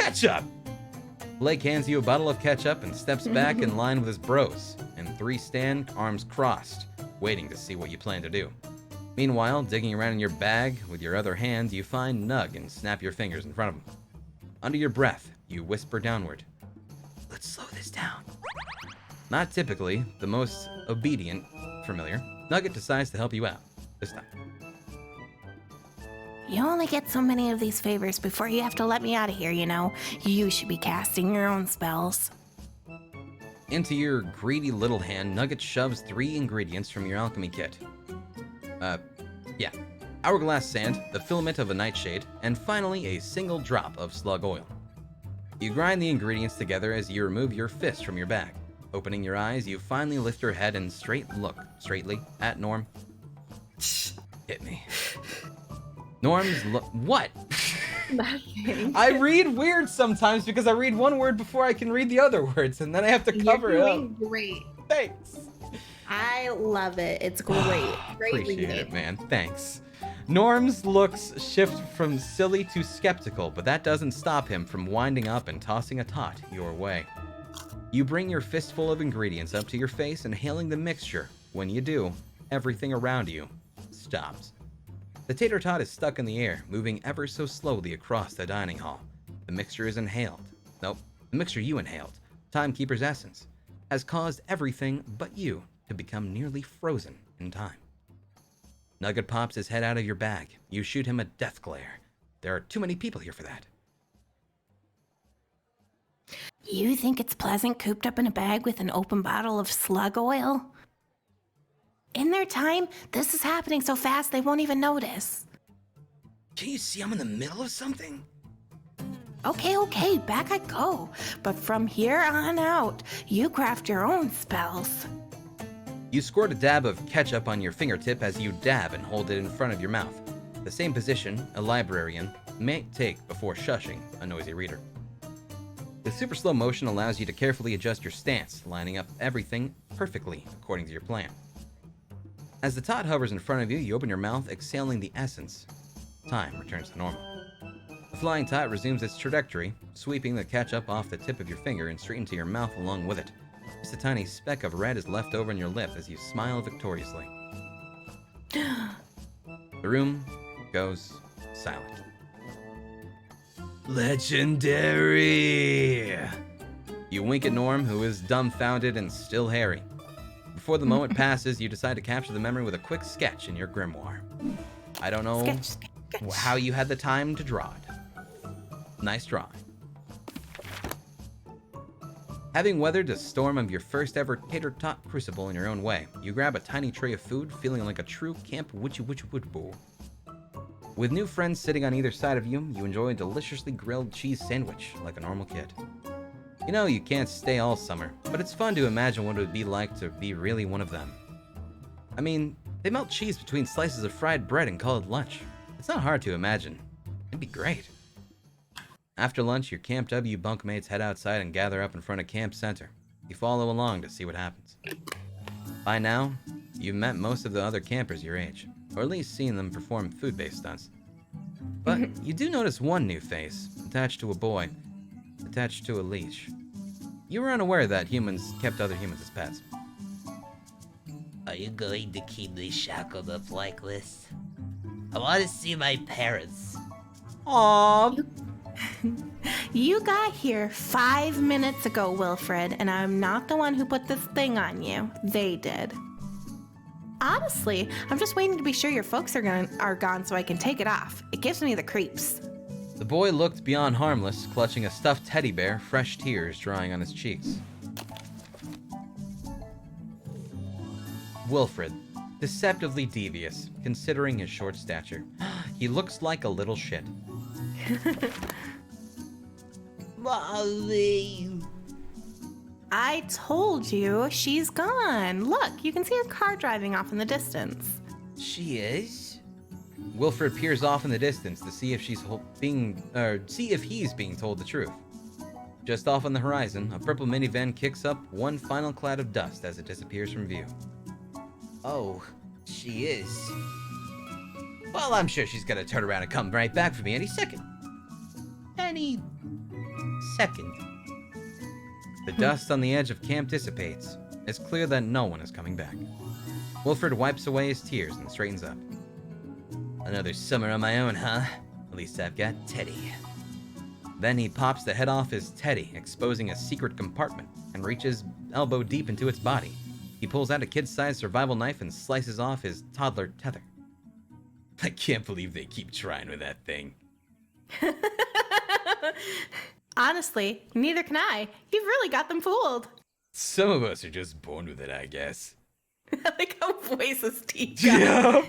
ketchup! Blake hands you a bottle of ketchup and steps back in line with his bros, and 3 stand, arms crossed, waiting to see what you plan to do. Meanwhile, digging around in your bag with your other hand, you find Nug and snap your fingers in front of him. Under your breath, you whisper downward, "Let's slow this down." Not typically the most obedient familiar, Nugget decides to help you out this time. You only get so many of these favors before you have to let me out of here, you know. You should be casting your own spells. Into your greedy little hand, Nugget shoves 3 ingredients from your alchemy kit. Hourglass sand, the filament of a nightshade, and finally a single drop of slug oil. You grind the ingredients together as you remove your fist from your bag. Opening your eyes, you finally lift your head and straightly at Norm. Hit me. Norm's what? Nothing. I read weird sometimes because I read one word before I can read the other words, and then I have to cover it up. You're doing great. Thanks. I love it. It's great. Great Appreciate reading. it, man. Thanks. Norm's looks shift from silly to skeptical, but that doesn't stop him from winding up and tossing a tot your way. You bring your fistful of ingredients up to your face, inhaling the mixture. When you do, everything around you stops. The tater tot is stuck in the air, moving ever so slowly across the dining hall. The mixture is inhaled. Nope, the mixture you inhaled, Timekeeper's essence, has caused everything but you to become nearly frozen in time. Nugget pops his head out of your bag. You shoot him a death glare. There are too many people here for that. You think it's pleasant cooped up in a bag with an open bottle of slug oil? In their time, this is happening so fast they won't even notice. Can you see I'm in the middle of something? Okay, back I go. But from here on out, you craft your own spells. You squirt a dab of ketchup on your fingertip as you dab and hold it in front of your mouth. The same position a librarian may take before shushing a noisy reader. The super slow motion allows you to carefully adjust your stance, lining up everything perfectly according to your plan. As the tot hovers in front of you, you open your mouth, exhaling the essence. Time returns to normal. The flying tot resumes its trajectory, sweeping the ketchup off the tip of your finger and straight into your mouth along with it. Just a tiny speck of red is left over in your lip as you smile victoriously. The room goes silent. Legendary! You wink at Norm, who is dumbfounded and still hairy. Before the moment passes, you decide to capture the memory with a quick sketch in your grimoire. I don't know Sketch. how you had the time to draw it. Nice drawing. Having weathered the storm of your first ever tater tot crucible in your own way, you grab a tiny tray of food, feeling like a true camp witchy bull. With new friends sitting on either side of you, you enjoy a deliciously grilled cheese sandwich like a normal kid. You know you can't stay all summer, but it's fun to imagine what it would be like to be really one of them. I mean, they melt cheese between slices of fried bread and call it lunch. It's not hard to imagine. It'd be great. After lunch, your Camp W bunkmates head outside and gather up in front of Camp Center. You follow along to see what happens. By now, you've met most of the other campers your age, or at least seen them perform food-based stunts. But you do notice one new face, attached to a boy, attached to a leash. You were unaware that humans kept other humans as pets. Are you going to keep me shackled up like this? I want to see my parents. Aww. You got here 5 minutes ago, Wilfred, and I'm not the one who put this thing on you. They did. Honestly, I'm just waiting to be sure your folks are gone so I can take it off. It gives me the creeps. The boy looked beyond harmless, clutching a stuffed teddy bear, fresh tears drying on his cheeks. Wilfred, deceptively devious, considering his short stature. He looks like a little shit. Mommy! I told you, she's gone. Look, you can see her car driving off in the distance. She is? Wilfred peers off in the distance to see if he's being told the truth. Just off on the horizon, a purple minivan kicks up one final cloud of dust as it disappears from view. Oh, she is. Well, I'm sure she's gonna turn around and come right back for me any second. second. The dust on the edge of camp dissipates. It's clear that no one is coming back. Wilfred wipes away his tears and straightens up. Another summer on my own, huh? At least I've got Teddy. Then he pops the head off his teddy, exposing a secret compartment, and reaches elbow deep into its body. He pulls out a kid-sized survival knife and slices off his toddler tether. I can't believe they keep trying with that thing. Honestly, neither can I. You've really got them fooled. Some of us are just born with it, I guess. I like how voices deep. Yeah.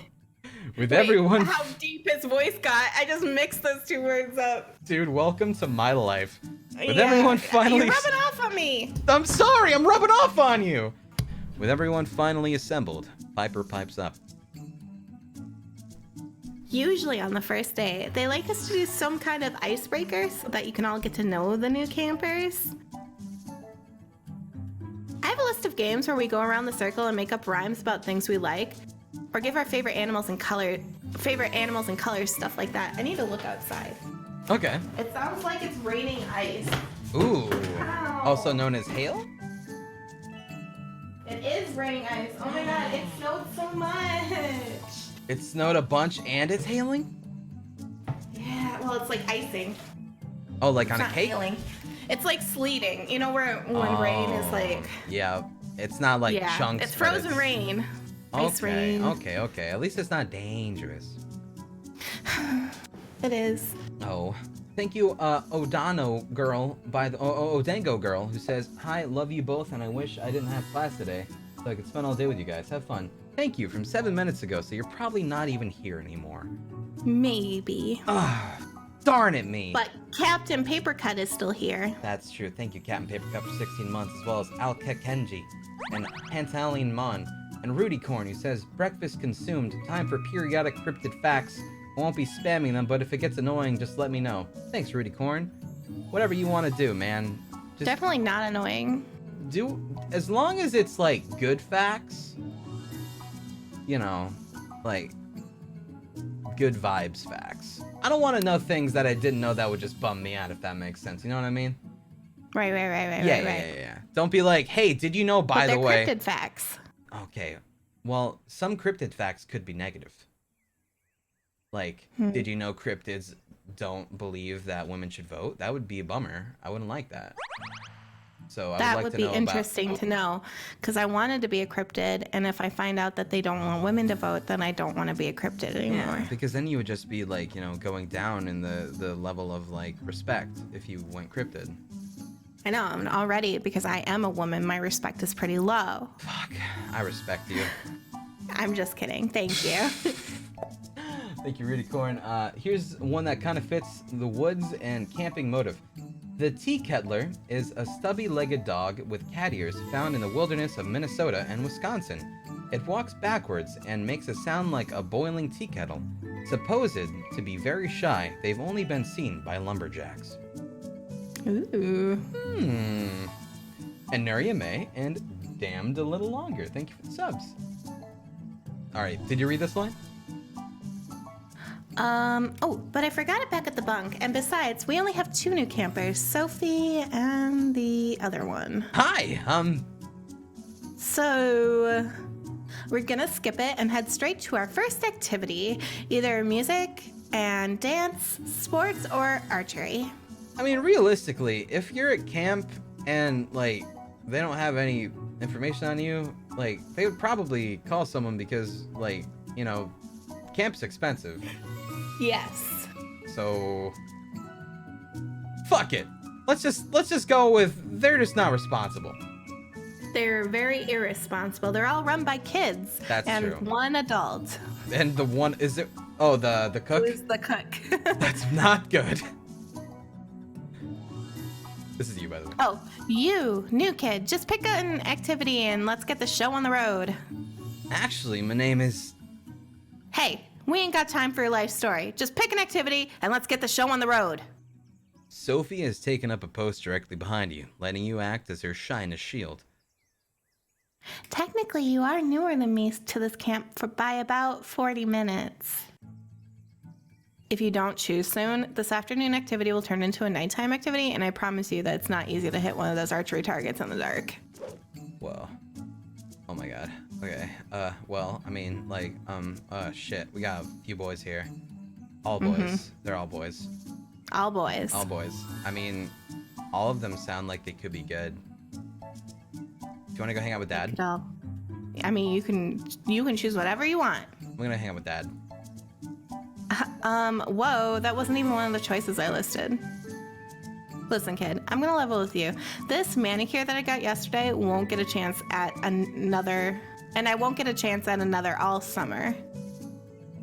With Wait, everyone... how deep his voice got. I just mixed those two words up. Dude, welcome to my life. With Yeah, everyone finally... You're rubbing off on me. I'm sorry, I'm rubbing off on you! With everyone finally assembled, Piper pipes up. Usually on the first day, they like us to do some kind of icebreaker so that you can all get to know the new campers. I have a list of games where we go around the circle and make up rhymes about things we like, or give our favorite animals and colors, stuff like that. I need to look outside. Okay. It sounds like it's raining ice. Ooh. Ow. Also known as hail? It is raining ice. Oh my god, it snowed so much. It snowed a bunch and it's hailing? Yeah, well, it's like icing. Oh, like It's on a not cake? hailing. It's like sleeting. You know where when rain is like... Yeah, it's not like yeah, chunks. it's but frozen rain. Ice Okay, rain. okay. At least it's not dangerous. It is. Oh. Thank you, Odano girl, Odango girl, who says, "Hi, love you both, and I wish I didn't have class today, so I could spend all day with you guys. Have fun." Thank you, from 7 minutes ago, so you're probably not even here anymore. Maybe. Ah, darn it me. But Captain Papercut is still here. That's true. Thank you, Captain Papercup, for 16 months, as well as Alkekenji, and Pantaline Mon, and Rudy Corn, who says, "Breakfast consumed. Time for periodic cryptid facts. I won't be spamming them, but if it gets annoying, just let me know." Thanks, Rudy Corn. Whatever you want to do, man. Just Definitely not annoying. do, as long as it's, like, good facts. You know, like, good vibes facts. I don't want to know things that I didn't know that would just bum me out, if that makes sense. You know what I mean? Right. Yeah. Don't be like, "Hey, did you know, by But the they're way..." cryptid facts. Okay. Well, some cryptid facts could be negative. Like, did you know cryptids don't believe that women should vote? That would be a bummer. I wouldn't like that. So I That would like would to be know interesting to know, because I wanted to be a cryptid, and if I find out that they don't want women to vote, then I don't want to be a cryptid anymore. Yeah, because then you would just be like, you know, going down in the level of like respect if you went cryptid. I know, and already, because I am a woman, my respect is pretty low. Fuck, I respect you. I'm just kidding. Thank you. Thank you, Rudy Corn. Here's one that kind of fits the woods and camping motive. The tea kettler is a stubby-legged dog with cat ears found in the wilderness of Minnesota and Wisconsin. It walks backwards and makes a sound like a boiling tea kettle. Supposed to be very shy, they've only been seen by lumberjacks. Ooh. And Nuria May and Damned a Little Longer. Thank you for the subs. Alright, did you read this line? Oh, but I forgot it back at the bunk. And besides, we only have 2 new campers, Sophie and the other one. Hi, So, we're gonna skip it and head straight to our first activity, either music and dance, sports, or archery. I mean, realistically, if you're at camp and, like, they don't have any information on you, like, they would probably call someone because, like, you know, camp's expensive. Yes. So, fuck it. Let's just go with they're just not responsible. They're very irresponsible. They're all run by kids. That's and true. one adult. And the one is it? Oh, the cook. Who's the cook? That's not good. This is you, by the way. Oh, you, new kid. Just pick an activity and let's get the show on the road. Actually, my name is. Hey, we ain't got time for your life story. Just pick an activity and let's get the show on the road. Sophie has taken up a post directly behind you, letting you act as her shyness shield. Technically, you are newer than me to this camp by about 40 minutes. if you don't choose soon, this afternoon activity will turn into a nighttime activity, and I promise you that it's not easy to hit one of those archery targets in the dark. Whoa. Oh my god. Okay. Well, I mean, like, shit. We got a few boys here. All boys. They're all boys. All boys. All boys. I mean, all of them sound like they could be good. Do you want to go hang out with Dad? I mean, you can choose whatever you want. I'm gonna hang out with Dad. Whoa, that wasn't even one of the choices I listed. Listen, kid, I'm gonna level with you. This manicure that I got yesterday won't get a chance at another, and I won't get a chance at another all summer.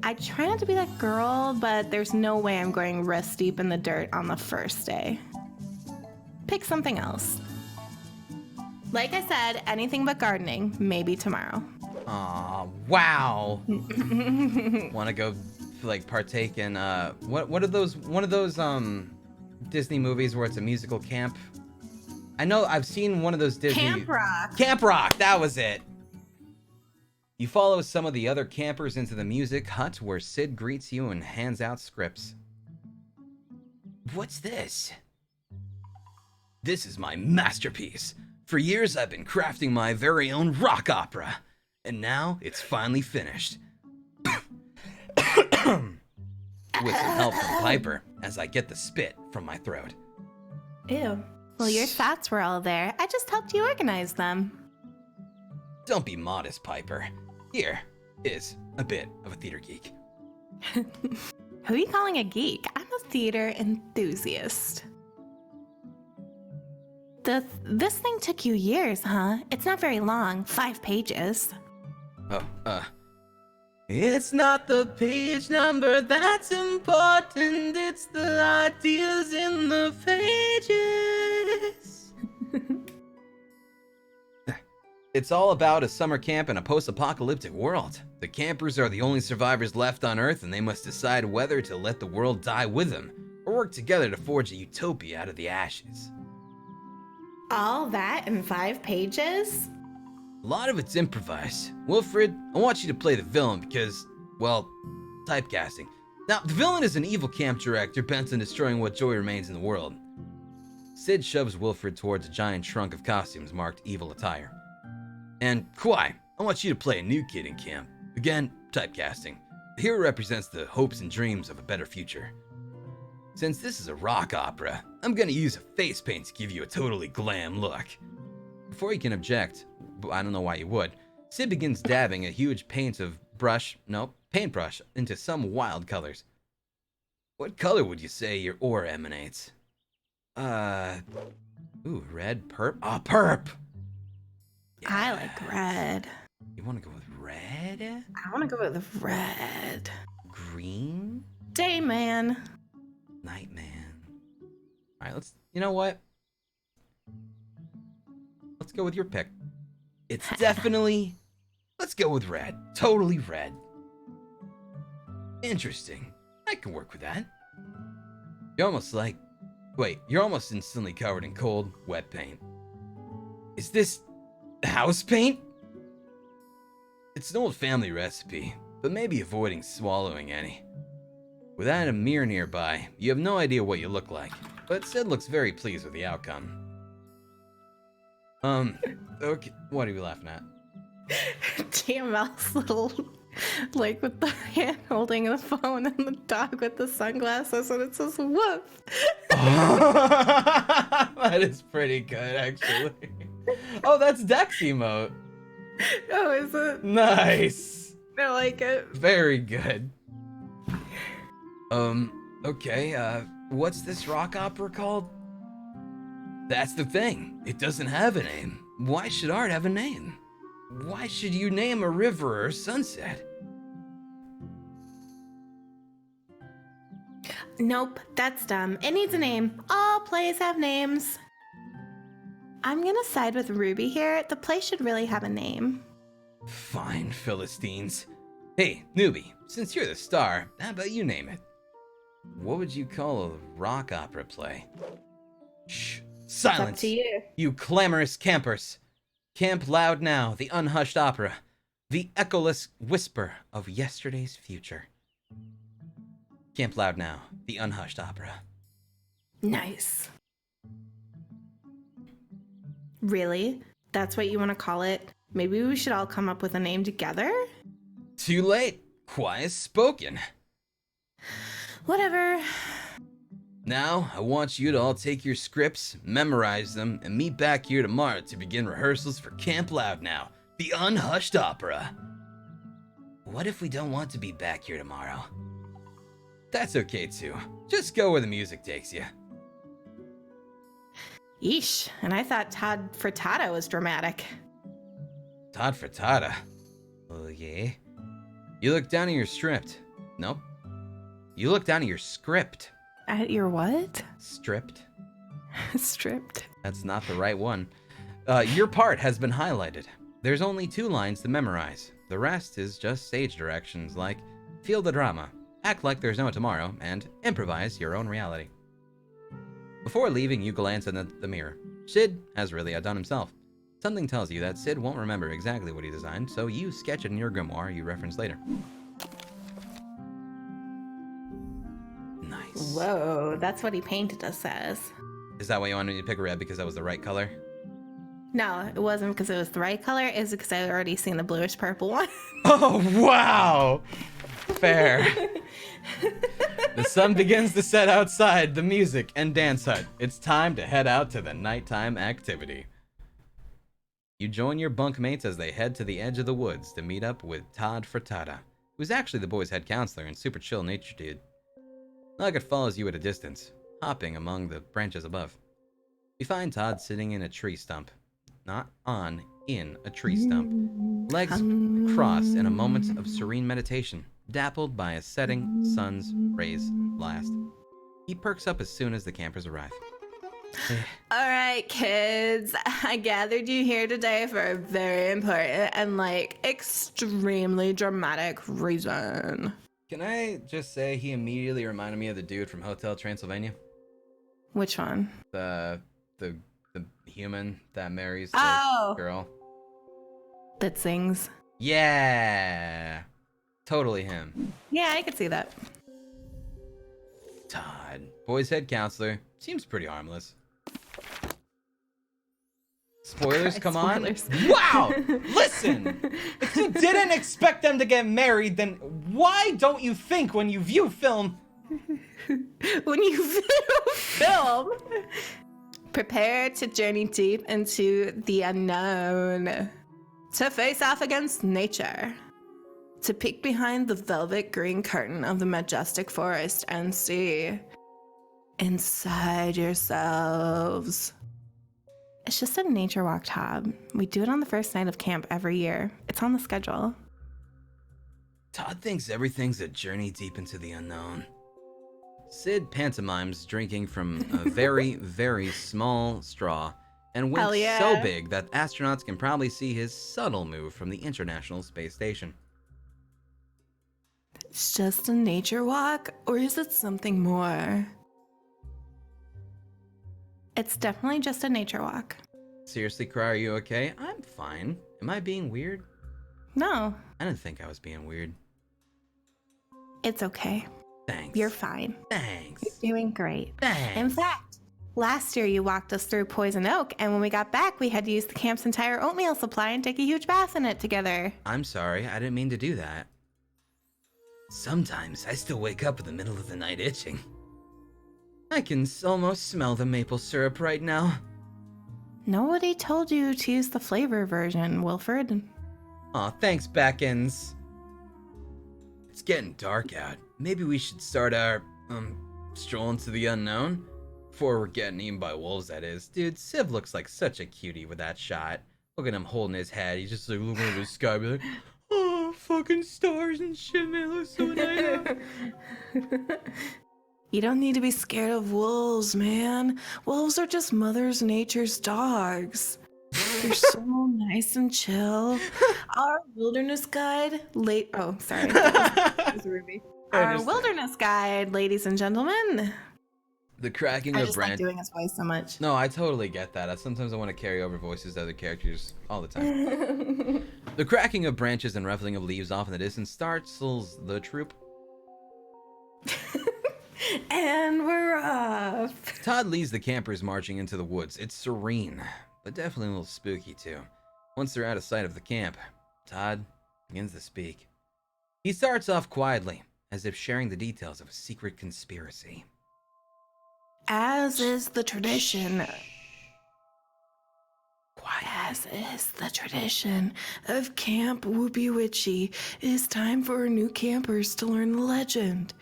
I try not to be that girl, but there's no way I'm going wrist deep in the dirt on the first day. Pick something else. Like I said, anything but gardening, maybe tomorrow. Aw, wow. Want to go, like, partake in, what are those, one of those, Disney movies where it's a musical camp? I know I've seen one of those Disney... Camp Rock. Camp Rock, that was it. You follow some of the other campers into the music hut where Sid greets you and hands out scripts. What's this? This is my masterpiece. For years I've been crafting my very own rock opera, and now it's finally finished. With some help from Piper, as I get the spit from my throat. Ew. Well, your thoughts were all there. I just helped you organize them. Don't be modest, Piper. Here is a bit of a theater geek. Who are you calling a geek? I'm a theater enthusiast. This thing took you years, huh? It's not very long, 5 pages. Oh, it's not the page number that's important, it's the ideas in the pages. It's all about a summer camp in a post-apocalyptic world. The campers are the only survivors left on Earth, and they must decide whether to let the world die with them, or work together to forge a utopia out of the ashes. All that in 5 pages? A lot of it's improvised. Wilfred, I want you to play the villain because, well, typecasting. Now, the villain is an evil camp director bent on destroying what joy remains in the world. Sid shoves Wilfred towards a giant trunk of costumes marked evil attire. And Kwai, I want you to play a new kid in camp. Again, typecasting. The hero represents the hopes and dreams of a better future. Since this is a rock opera, I'm gonna use a face paint to give you a totally glam look. Before you can object, I don't know why you would, Sid begins dabbing a huge paintbrush into some wild colors. What color would you say your aura emanates? Red, perp? Ah, perp! Yes. I like red. You wanna go with red? I want to go with red. Green? Dayman. Nightman. Alright, you know what? Let's go with your pick. It's definitely, let's go with red. Totally red. Interesting. I can work with that. You're almost instantly covered in cold, wet paint. Is this house paint? It's an old family recipe, but maybe avoiding swallowing any. Without a mirror nearby, you have no idea what you look like, but Sid looks very pleased with the outcome. Okay, what are you laughing at? TML's little, like with the hand holding the phone and the dog with the sunglasses, and it says woof. That is pretty good, actually. Oh, that's Dex emote. Oh, is it? Nice. I like it. Very good. Okay, what's this rock opera called? That's the thing. It doesn't have a name. Why should art have a name? Why should you name a river or sunset? Nope, that's dumb. It needs a name. All plays have names. I'm gonna side with Ruby here. The play should really have a name. Fine, Philistines. Hey, newbie, since you're the star, how about you name it? What would you call a rock opera play? Shh. Silence! It's up to you. You clamorous campers! Camp loud now, the unhushed opera, the echoless whisper of yesterday's future. Camp Loud Now, the unhushed opera. Nice. Really? That's what you want to call it? Maybe we should all come up with a name together? Too late. Quiet spoken. Whatever. Now, I want you to all take your scripts, memorize them, and meet back here tomorrow to begin rehearsals for Camp Loud Now, the unhushed opera. What if we don't want to be back here tomorrow? That's okay too. Just go where the music takes you. Yeesh, and I thought Todd Frittata was dramatic. Todd Frittata? Oh yeah? You look down at your script. Nope. You look down at your script. At your what? Stripped? Stripped. That's not the right one. Your part has been highlighted. There's only 2 lines to memorize. The rest is just stage directions like feel the drama, act like there's no tomorrow, and improvise your own reality. Before leaving, you glance in the mirror. Sid has really outdone himself. Something tells you that Sid won't remember exactly what he designed, so you sketch it in your grimoire you reference later. Nice. Whoa, that's what he painted us as. Is that why you wanted me to pick red because that was the right color? No, it wasn't because it was the right color. It was because I had already seen the bluish purple one. Oh, wow! Fair. The sun begins to set outside the music and dance hut. It's time to head out to the nighttime activity. You join your bunkmates as they head to the edge of the woods to meet up with Todd Frittata, who's actually the boys' head counselor and super chill nature dude. Nugget follows you at a distance, hopping among the branches above. You find Todd sitting in a tree stump. Not on, in a tree stump. Legs crossed in a moment of serene meditation, dappled by a setting sun's rays last. He perks up as soon as the campers arrive. All right, kids. I gathered you here today for a very important and, extremely dramatic reason. Can I just say he immediately reminded me of the dude from Hotel Transylvania? Which one? The human that marries the girl. That sings. Yeah. Totally him. Yeah, I could see that. Todd, boys' head counselor, seems pretty harmless. Spoilers, come spoilers. on. Wow! Listen! If you didn't expect them to get married, then why don't you think when you view film? When you view film, prepare to journey deep into the unknown, to face off against nature, to peek behind the velvet green curtain of the majestic forest and see inside yourselves. It's just a nature walk, Todd. We do it on the first night of camp every year. It's on the schedule. Todd thinks everything's a journey deep into the unknown. Sid pantomimes drinking from a very, very small straw and winks so big that astronauts can probably see his subtle move from the International Space Station. It's just a nature walk, or is it something more? It's definitely just a nature walk. Seriously, Cry, are you okay? I'm fine. Am I being weird? No, I didn't think I was being weird. it's okay. Thanks. You're fine. Thanks. You're doing great. Thanks. In fact, last year you walked us through Poison Oak, and when we got back, we had to use the camp's entire oatmeal supply and take a huge bath in it together. I'm sorry, I didn't mean to do that. Sometimes I still wake up in the middle of the night itching. I can almost smell the maple syrup right now. Nobody told you to use the flavor version, Wilfred. Aw, thanks, backends. It's getting dark out. Maybe we should start our, stroll into the unknown? Before we're getting eaten by wolves, that is. Dude, Civ looks like such a cutie with that shot. Look at him holding his head. He's just like looking at the sky, be like, oh, fucking stars and shit, man, looks so nice. You don't need to be scared of wolves, man. Wolves are just Mother Nature's dogs. They're so nice and chill. Our wilderness guide, that was Ruby. Our wilderness guide, ladies and gentlemen. The cracking I of just like doing his voice so much. No, I totally get that. Sometimes I want to carry over voices to other characters all the time. The cracking of branches and ruffling of leaves off in the distance startles the troop. And we're off. Todd leads the campers marching into the woods. It's serene, but definitely a little spooky too. Once they're out of sight of the camp, Todd begins to speak. He starts off quietly, as if sharing the details of a secret conspiracy. As is the tradition. As is the tradition of Camp Whoopie Witchy, it is time for our new campers to learn the legend.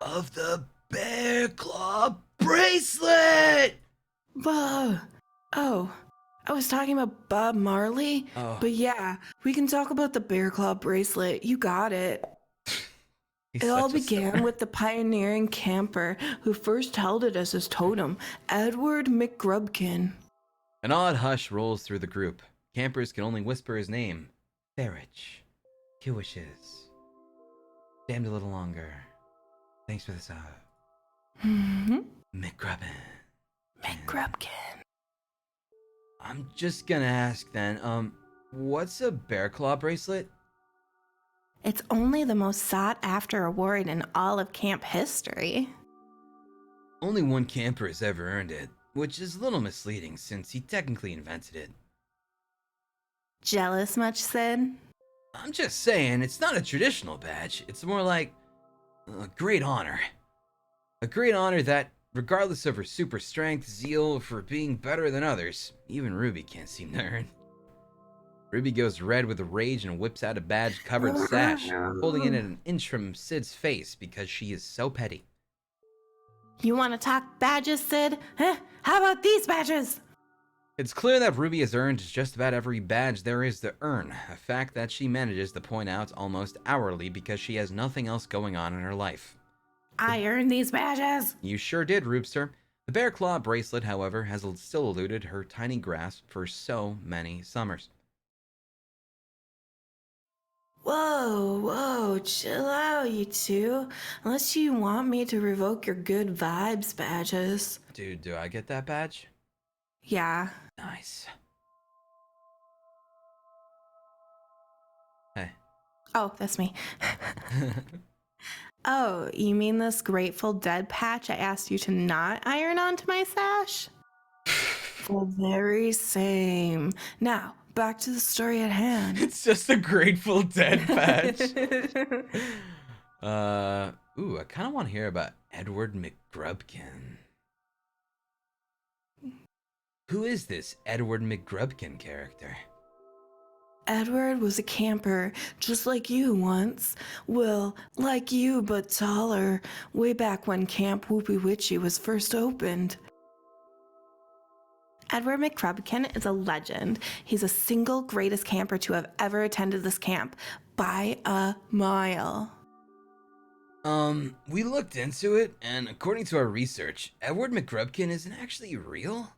Of the Bear Claw bracelet! Oh, I was talking about Bob Marley. Oh. But yeah, we can talk about the Bear Claw bracelet. You got it. He's It all such a began star. with the pioneering camper who first held it as his totem, Edward McGrubkin. An odd hush rolls through the group. Campers can only whisper his name. Farich. 2 wishes. Damned a little longer. Thanks for the sub. McGrubbin. McGrubkin. I'm just gonna ask then, what's a bear claw bracelet? It's only the most sought after award in all of camp history. Only one camper has ever earned it, which is a little misleading since he technically invented it. Jealous much, Sid? I'm just saying, it's not a traditional badge. It's more like a great honor. A great honor that, regardless of her super strength, zeal for being better than others, even Ruby can't seem to earn. Ruby goes red with rage and whips out a badge-covered sash, holding it at an inch from Sid's face because she is so petty. You want to talk badges, Sid? Huh? How about these badges? It's clear that Ruby has earned just about every badge there is to earn, a fact that she manages to point out almost hourly because she has nothing else going on in her life. I earned these badges. You sure did, Roopster. The bear claw bracelet, however, has still eluded her tiny grasp for so many summers. Whoa, chill out, you two. Unless you want me to revoke your good vibes badges. Dude, do I get that badge? Yeah. Nice. Hey. Oh, that's me. Oh, you mean this Grateful Dead patch I asked you to not iron onto my sash? The very same. Now, back to the story at hand. It's just a Grateful Dead badge. Ooh, I kind of want to hear about Edward McGrubkin. Who is this Edward McGrubkin character? Edward was a camper, just like you once. Well, like you, but taller, way back when Camp Whoopie Witchy was first opened. Edward McGrubkin is a legend. He's the single greatest camper to have ever attended this camp, by a mile. We looked into it, and according to our research, Edward McGrubkin isn't actually real.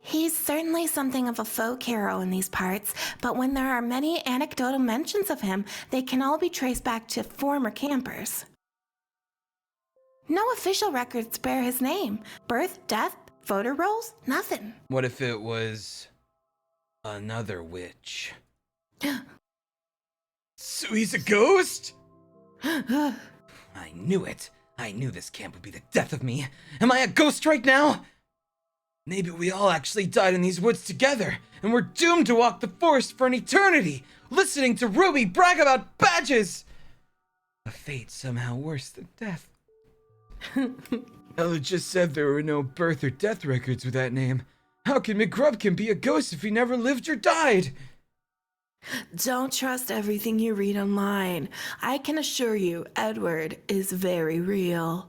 He's certainly something of a folk hero in these parts, but when there are many anecdotal mentions of him, they can all be traced back to former campers. No official records bear his name. Birth, death, photo rolls, nothing. What if it was another witch? So he's a ghost? I knew it. I knew this camp would be the death of me. Am I a ghost right now? Maybe we all actually died in these woods together, and we're doomed to walk the forest for an eternity, listening to Ruby brag about badges! A fate somehow worse than death. Ella just said there were no birth or death records with that name. How can McGrubkin be a ghost if he never lived or died? Don't trust everything you read online. I can assure you, Edward is very real.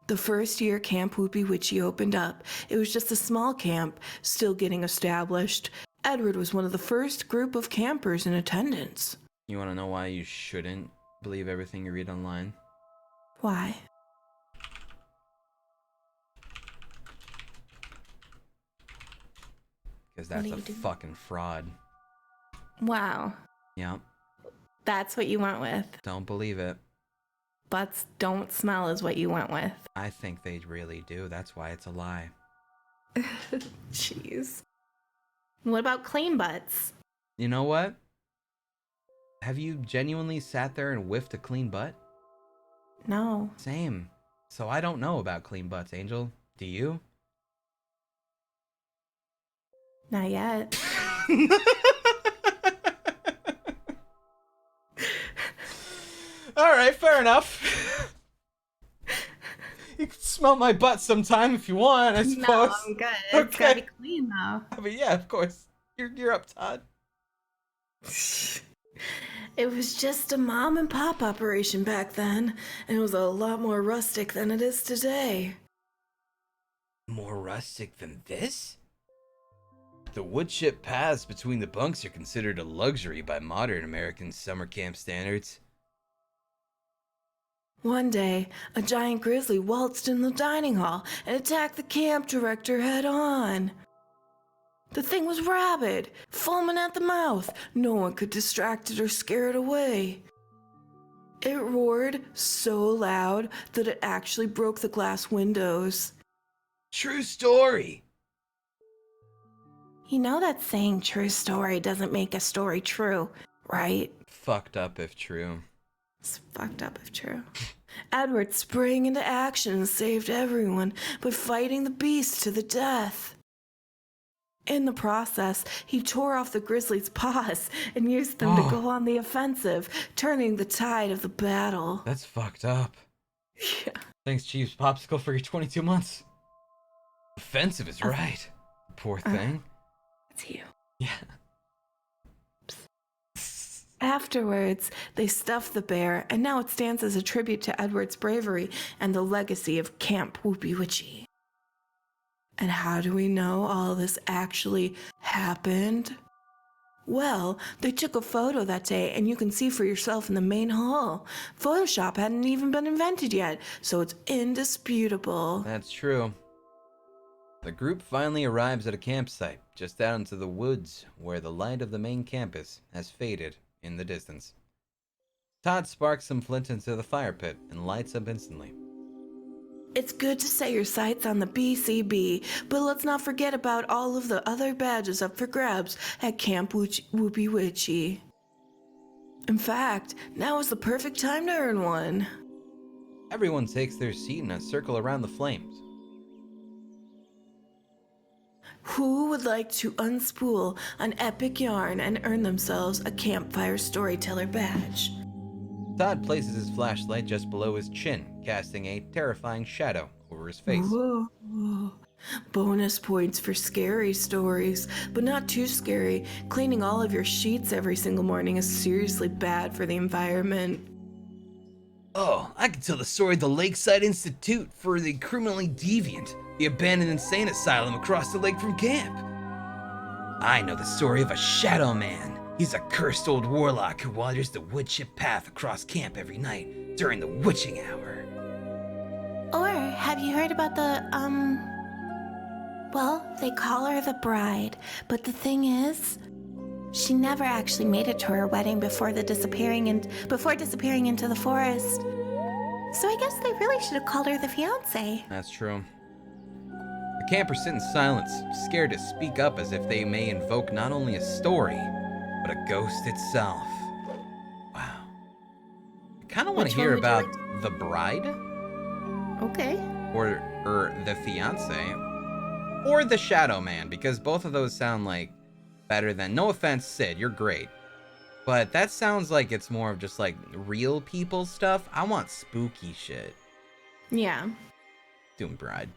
The first year Camp Whoopie Witchy opened up, it was just a small camp, still getting established. Edward was one of the first group of campers in attendance. You want to know why you shouldn't believe everything you read online? Why? Because that's do a you do? fucking fraud. Wow. Yep. That's what you went with. Don't believe it. Butts don't smell is what you went with. I think they really do. That's why it's a lie. Jeez. What about clean butts? You know what? Have you genuinely sat there and whiffed a clean butt? No, Same. So I don't know about clean butts, Angel. Do you? not yet. All right, fair enough. You can smell my butt sometime if you want, I suppose. No, I'm good. It's Okay. gotta be clean though. But yeah, of course. You're up, Todd. It was just a mom and pop operation back then, and it was a lot more rustic than it is today. More rustic than this? The wood chip paths between the bunks are considered a luxury by modern American summer camp standards. One day, a giant grizzly waltzed in the dining hall and attacked the camp director head on. The thing was rabid, foaming at the mouth. No one could distract it or scare it away. It roared so loud that it actually broke the glass windows. True story. You know that saying true story doesn't make a story true, right? Fucked up if true. It's fucked up if true. Edward sprang into action and saved everyone by fighting the beast to the death. In the process, he tore off the grizzly's paws and used them to go on the offensive, turning the tide of the battle. That's fucked up. Yeah. Thanks, Chiefs Popsicle, for your 22 months. Offensive is right. Poor thing. It's you. Yeah. Afterwards, they stuffed the bear, and now it stands as a tribute to Edward's bravery and the legacy of Camp Whoopie Witchy. And how do we know all this actually happened? Well, they took a photo that day, and you can see for yourself in the main hall. Photoshop hadn't even been invented yet, so it's indisputable. That's true. The group finally arrives at a campsite just out into the woods where the light of the main campus has faded in the distance. Todd sparks some flint into the fire pit and lights up instantly. It's good to set your sights on the BCB, but let's not forget about all of the other badges up for grabs at Camp Whoopie Witchy. In fact, now is the perfect time to earn one. Everyone takes their seat in a circle around the flames. Who would like to unspool an epic yarn and earn themselves a campfire storyteller badge? Todd places his flashlight just below his chin, casting a terrifying shadow over his face. Whoa. Bonus points for scary stories, but not too scary. Cleaning all of your sheets every single morning is seriously bad for the environment. Oh, I can tell the story of the Lakeside Institute for the Criminally Deviant, the abandoned insane asylum across the lake from camp. I know the story of a Shadow Man. He's a cursed old warlock who wanders the wood chip path across camp every night during the witching hour. Or have you heard about well, they call her the bride, but the thing is, she never actually made it to her wedding before disappearing into the forest. So I guess they really should have called her the fiancé. That's true. The campers sit in silence, scared to speak up as if they may invoke not only a story, but a ghost itself. Wow. I kind of want to hear about the bride, Okay. or the fiance, or the Shadow Man, because both of those sound like better than. No offense, Sid, you're great, but that sounds like it's more of just like real people stuff. I want spooky shit. Yeah. Doing bride.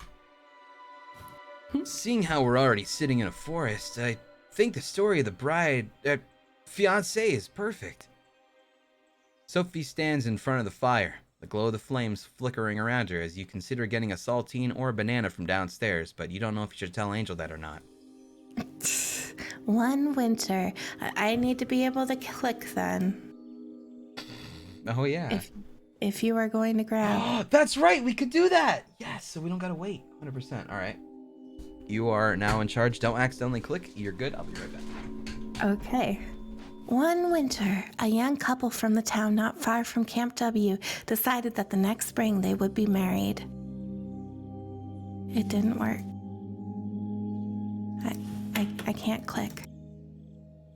Seeing how we're already sitting in a forest, I think the story of the bride, fiancé is perfect. Sophie stands in front of the fire, the glow of the flames flickering around her as you consider getting a saltine or a banana from downstairs, but you don't know if you should tell Angel that or not. One winter. I need to be able to click then. Oh yeah. If you are going to grab. That's right, we could do that! Yes, so we don't gotta wait. 100%, alright. You are now in charge. Don't accidentally click. You're good. I'll be right back. Okay. One winter, a young couple from the town not far from Camp W decided that the next spring they would be married. It didn't work. I can't click.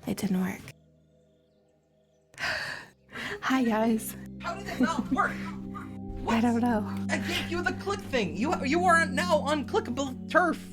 It didn't work. Hi, guys. How did that not work? I don't know. I gave you the click thing. You are now on clickable turf.